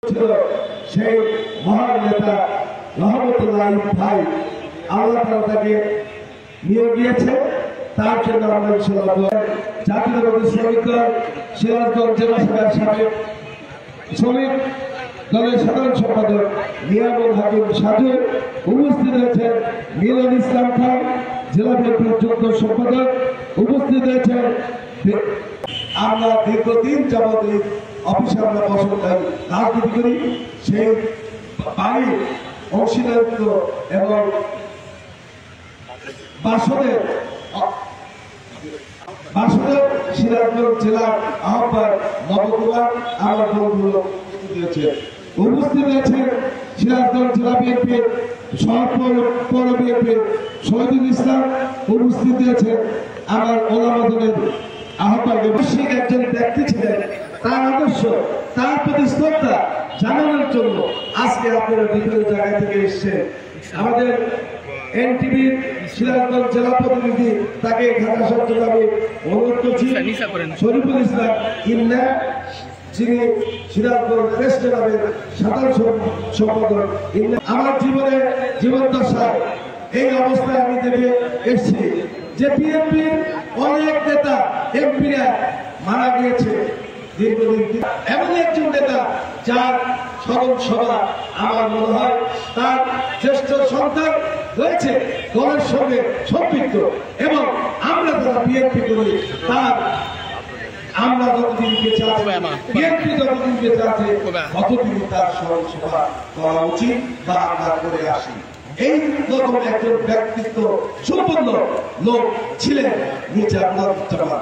ছিল সেই মহান নেতা রহমতুল্লাহ ভাই, আল্লাহ তাআলা তাকে নিয়ে গিয়েছে। তার জন্য আমরা জাতীয়তাবাদী শ্রমিক দল সিরাজগঞ্জ জেলা শাখার সাবেক শ্রমিক দলের সাধারণ সম্পাদক নিয়ামুল হাকিম সাজু, উপস্থিত হয়েছেন মিলন ইসলাম খান জেলা বিএনপির যুগ্ম সম্পাদক, উপস্থিত হয়েছেন। আমরা দীর্ঘদিন যাবৎ এই অফিসে আমরা রাজনীতি করি, সেই বাড়ির অংশীদারিত্ব এবং বাসদের সিরাজগঞ্জ জেলার আহ্বায়ক নবকুমার আমার বন্ধুগুলো উপস্থিত হয়েছেন। সিরাজগঞ্জ জেলা বিএনপির পৌর বিএনপির শহীদুল ইসলাম, উপস্থিত হয়েছেন আমার ওলামাদের আহ্বায়ক। অবশ্যই একজন ব্যক্তি ছিলেন, তার আদর্শ, তার প্রতি শ্রদ্ধা জানানোর জন্য আজকে আপনারা বিভিন্ন জায়গা থেকে এসেছেন। আমাদের এনটিভির সিরাজগঞ্জ জেলা প্রতিনিধি, তাকে ঢাকা শব্দ আমি অনুরোধ করছি, শরীফুল ইসলাম ইন্না, যিনি সিরাজগঞ্জ প্রেস ক্লাবের সাধারণ সম্পাদক। আমার জীবনদশায় এই অবস্থায় আমি দেখে এসেছি যে বিএনপির অনেক নেতা এমপিরা মারা গিয়েছে দীর্ঘদিন। এমন একজন নেতা যার স্মরণ সভা আমার মনে হয় তার জ্যেষ্ঠ সন্তান রয়েছে দলের সঙ্গে সম্পৃক্ত, এবং আমরা যারা বিএনপি করি তার আমরা যতদিন বেঁচে আছি, বিএনপি যতদিন বেঁচে আছে ততদিন তার স্মরণ সভা করা উচিত বা আমরা করে আসি। এই রকম একজন ব্যক্তিত্ব সম্পন্ন লোক ছিলেন মির্জা গোলাম মুস্তফা।